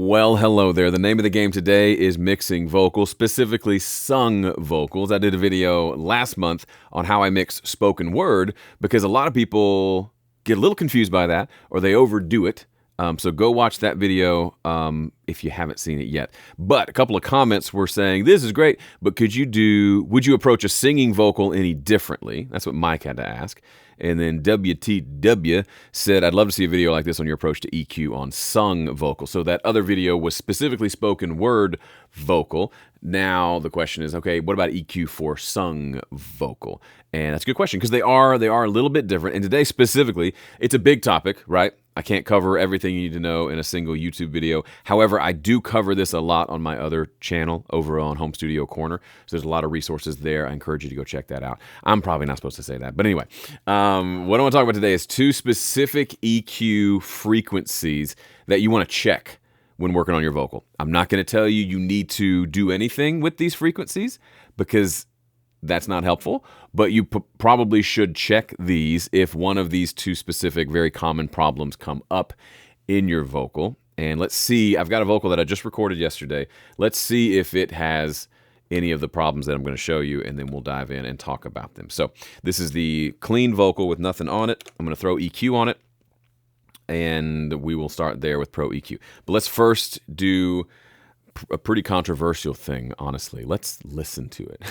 Well, hello there. The name of the game today is mixing vocals, specifically sung vocals. I did a video last month on how I mix spoken word because a lot of people get a little confused by that or they overdo it. So go watch that video if you haven't seen it yet. But a couple of comments were saying, this is great, but would you approach a singing vocal any differently? That's what Mike had to ask. And then WTW said, I'd love to see a video like this on your approach to EQ on sung vocal. So that other video was specifically spoken word vocal. Now the question is, okay, what about EQ for sung vocal? And that's a good question because they are a little bit different. And today specifically, it's a big topic, right? I can't cover everything you need to know in a single YouTube video. However, I do cover this a lot on my other channel over on Home Studio Corner. So there's a lot of resources there. I encourage you to go check that out. I'm probably not supposed to say that. But anyway, what I want to talk about today is two specific EQ frequencies that you want to check when working on your vocal. I'm not going to tell you you need to do anything with these frequencies because that's not helpful, but you probably should check these if one of these two specific very common problems come up in your vocal. And let's see, I've got a vocal that I just recorded yesterday. Let's see if it has any of the problems that I'm going to show you, and then we'll dive in and talk about them. So this is the clean vocal with nothing on it. I'm going to throw EQ on it, and we will start there with Pro EQ. But let's first do a pretty controversial thing, honestly. Let's listen to it.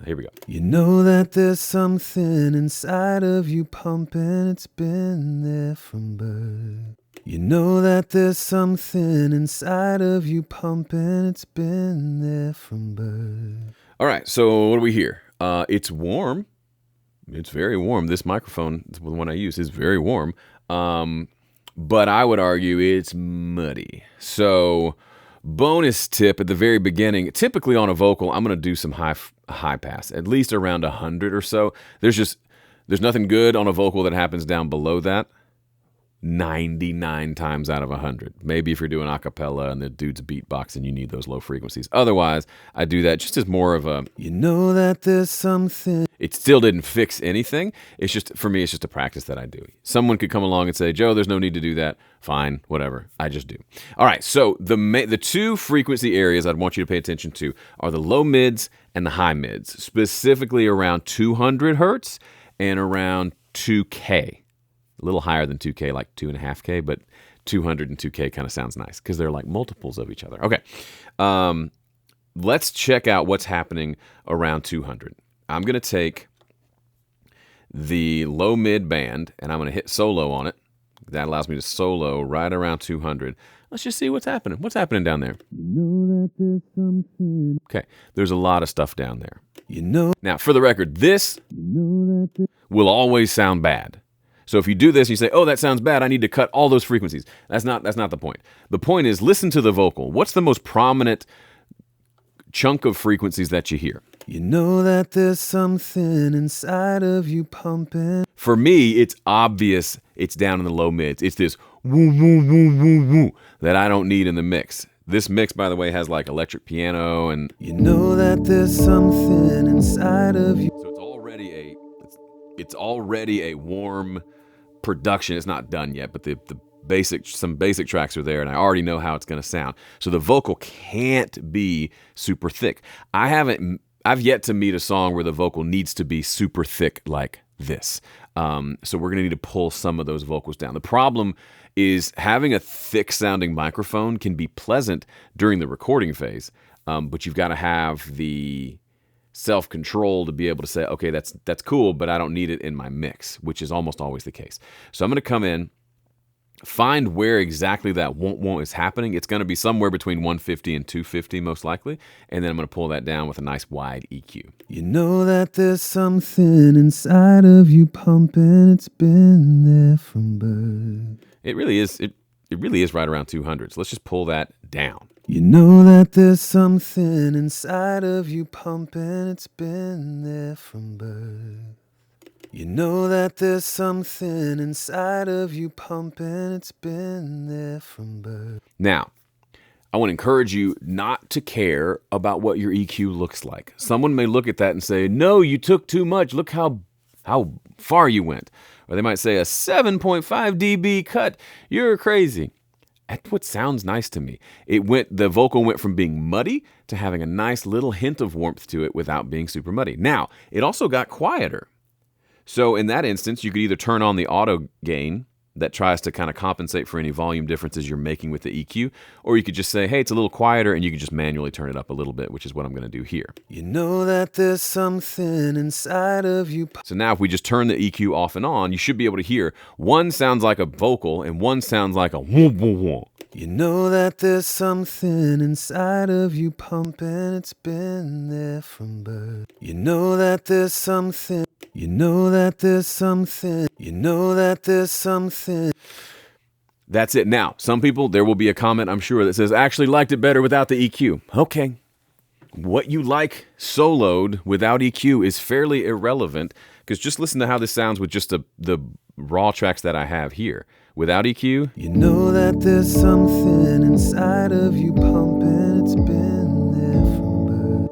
Here we go. You know that there's something inside of you pumping, it's been there from birth. You know that there's something inside of you pumping, it's been there from birth. All right, so what do we hear? It's warm. It's very warm. This microphone, the one I use, is very warm. But I would argue it's muddy. So bonus tip at the very beginning, typically on a vocal, I'm going to do some high pass, at least around 100 or so. There's nothing good on a vocal that happens down below that 99 times out of 100. Maybe if you're doing a cappella and the dude's beatboxing, you need those low frequencies. Otherwise, I do that just as more of a, you know that there's something. It still didn't fix anything. It's just, for me, it's just a practice that I do. Someone could come along and say, Joe, there's no need to do that. Fine, whatever. I just do. All right, so the two frequency areas I'd want you to pay attention to are the low mids and the high mids, specifically around 200 hertz and around 2K. A little higher than 2K, like 2.5K, but 200 and 2K kind of sounds nice because they're like multiples of each other. Okay, let's check out what's happening around 200. I'm going to take the low mid band and I'm going to hit solo on it. That allows me to solo right around 200. Let's just see what's happening. What's happening down there? You know that there's something. Okay, there's a lot of stuff down there. You know. Now, for the record, this will always sound bad. So if you do this and you say, oh, that sounds bad, I need to cut all those frequencies. That's not the point. The point is, listen to the vocal. What's the most prominent chunk of frequencies that you hear? You know that there's something inside of you pumping. For me, it's obvious it's down in the low mids. It's this woo, woo, woo, woo, woo that I don't need in the mix. This mix, by the way, has like electric piano and... You know that there's something inside of you. So it's already a warm production. It's not done yet, but some basic tracks are there, and I already know how it's going to sound. So the vocal can't be super thick. I've yet to meet a song where the vocal needs to be super thick like this. So we're going to need to pull some of those vocals down. The problem is having a thick sounding microphone can be pleasant during the recording phase, but you've got to have the self-control to be able to say, okay, that's cool, but I don't need it in my mix, which is almost always the case. So I'm going to come in, find where exactly that won't is happening. It's going to be somewhere between 150 and 250 most likely, and then I'm going to pull that down with a nice wide EQ. You know that there's something inside of you pumping, it's been there from birth. It really is. It really is right around 200. So let's just pull that down. You know that there's something inside of you pumping, it's been there from birth. You know that there's something inside of you pumping, it's been there from birth. Now, I want to encourage you not to care about what your EQ looks like. Someone may look at that and say, no, you took too much. Look how far you went. Or they might say a 7.5 dB cut. You're crazy. That's what sounds nice to me. The vocal went from being muddy to having a nice little hint of warmth to it without being super muddy. Now, it also got quieter. So in that instance, you could either turn on the auto gain that tries to kind of compensate for any volume differences you're making with the EQ, or you could just say, hey, it's a little quieter, and you can just manually turn it up a little bit, which is what I'm going to do here. You know that there's something inside of you. So now if we just turn the EQ off and on, you should be able to hear one sounds like a vocal and one sounds like a whoom, whoom, whoom. You know that there's something inside of you pumping, it's been there from birth. You know that there's something. You know that there's something. You know that there's something. That's it. Now, some people, there will be a comment, I'm sure, that says, I actually liked it better without the EQ. Okay. What you like soloed without EQ is fairly irrelevant, because just listen to how this sounds with just the raw tracks that I have here. Without EQ. You know that there's something inside of you pumping, it's been there from birth.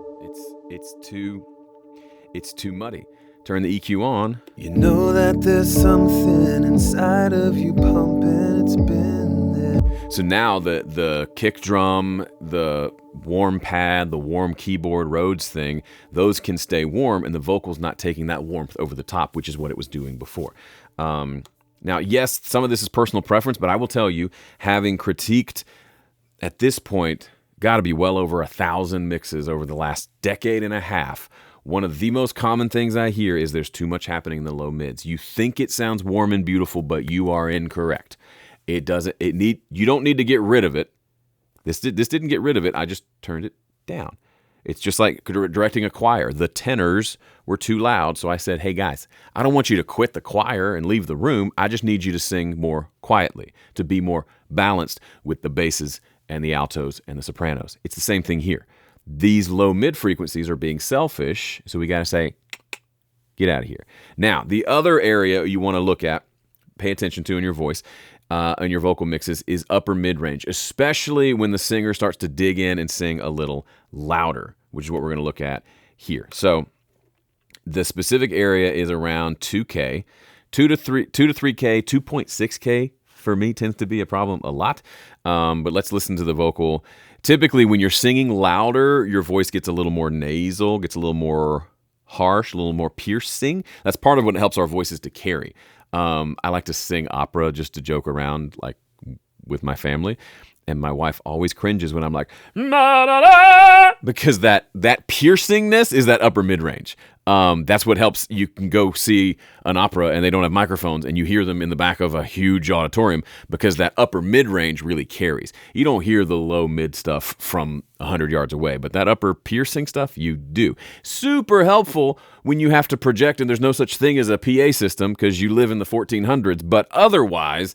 It's too muddy. Turn the EQ on. You know that there's something inside of you pumping, it's been there. So now the kick drum, the warm pad, the warm keyboard Rhodes thing, those can stay warm, and the vocal's not taking that warmth over the top, which is what it was doing before. Now, yes, some of this is personal preference, but I will tell you, having critiqued at this point, got to be well over 1,000 mixes over the last decade and a half, one of the most common things I hear is there's too much happening in the low mids. You think it sounds warm and beautiful, but you are incorrect. It doesn't. You don't need to get rid of it. This didn't get rid of it. I just turned it down. It's just like directing a choir. The tenors were too loud, so I said, hey guys, I don't want you to quit the choir and leave the room. I just need you to sing more quietly, to be more balanced with the basses and the altos and the sopranos. It's the same thing here. These low mid frequencies are being selfish, so we got to say, get out of here. Now, the other area you want to look at, pay attention to in your voice, and your vocal mixes, is upper mid range, especially when the singer starts to dig in and sing a little louder, which is what we're going to look at here. So the specific area is around 2K, 2 to 3K, 2.6K for me tends to be a problem a lot. But let's listen to the vocal. Typically, when you're singing louder, your voice gets a little more nasal, gets a little more harsh, a little more piercing. That's part of what helps our voices to carry. I like to sing opera just to joke around, like with my family, and my wife always cringes when I'm like, na, na, na, because that piercingness is that upper mid range. That's what helps. You can go see an opera and they don't have microphones and you hear them in the back of a huge auditorium because that upper mid range really carries. You don't hear the low mid stuff from 100 yards away, but that upper piercing stuff you do. Super helpful when you have to project and there's no such thing as a PA system because you live in the 1400s, but otherwise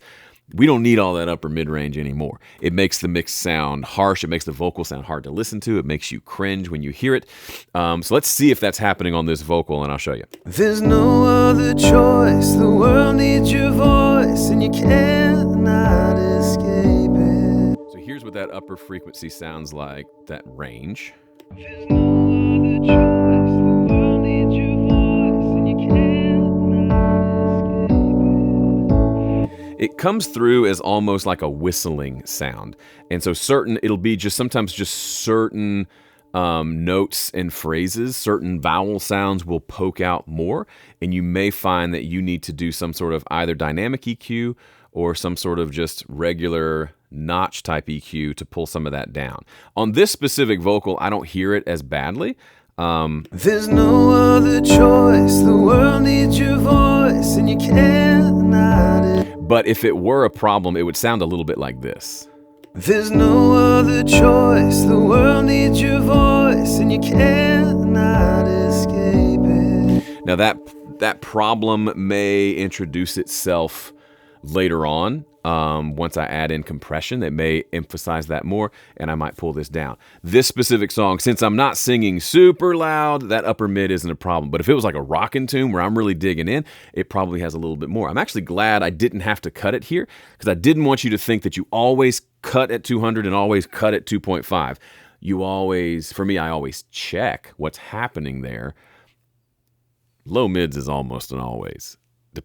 we don't need all that upper mid-range anymore. It makes the mix sound harsh. It makes the vocal sound hard to listen to. It makes you cringe when you hear it. So let's see if that's happening on this vocal, and I'll show you. There's no other choice. The world needs your voice, and you cannot escape it. So here's what that upper frequency sounds like, that range. There's no other choice. The world needs your voice, and you cannot escape it. It comes through as almost like a whistling sound. And so it'll be sometimes just certain notes and phrases, certain vowel sounds will poke out more. And you may find that you need to do some sort of either dynamic EQ or some sort of just regular notch type EQ to pull some of that down. On this specific vocal, I don't hear it as badly. There's no other choice. The world needs your voice, and you cannot. But if it were a problem, it would sound a little bit like this. There's no other choice. The world needs your voice, and you cannot escape it. Now that problem may introduce itself later on. Once I add in compression, that may emphasize that more, and I might pull this down. This specific song, since I'm not singing super loud, that upper mid isn't a problem. But if it was like a rockin' tune where I'm really digging in, it probably has a little bit more. I'm actually glad I didn't have to cut it here because I didn't want you to think that you always cut at 200 and always cut at 2.5. For me, I always check what's happening there. Low mids is almost an always.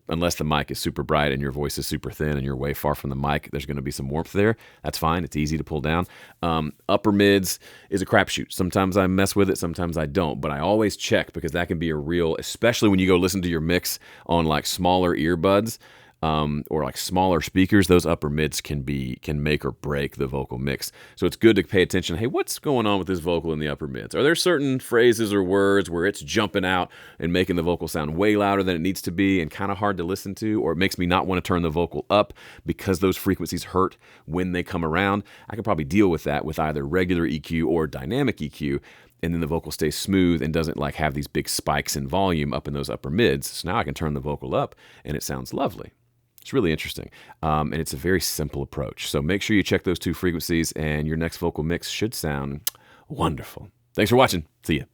unless the mic is super bright and your voice is super thin and you're way far from the mic, there's going to be some warmth there. That's fine. It's easy to pull down. Upper mids is a crapshoot. Sometimes I mess with it, sometimes I don't, but I always check because that can be a real, especially when you go listen to your mix on like smaller earbuds. Or like smaller speakers, those upper mids can make or break the vocal mix. So it's good to pay attention. Hey, what's going on with this vocal in the upper mids? Are there certain phrases or words where it's jumping out and making the vocal sound way louder than it needs to be and kind of hard to listen to, or it makes me not want to turn the vocal up because those frequencies hurt when they come around? I can probably deal with that with either regular EQ or dynamic EQ. And then the vocal stays smooth and doesn't like have these big spikes in volume up in those upper mids. So now I can turn the vocal up and it sounds lovely. It's really interesting, and it's a very simple approach. So make sure you check those two frequencies, and your next vocal mix should sound wonderful. Thanks for watching. See ya.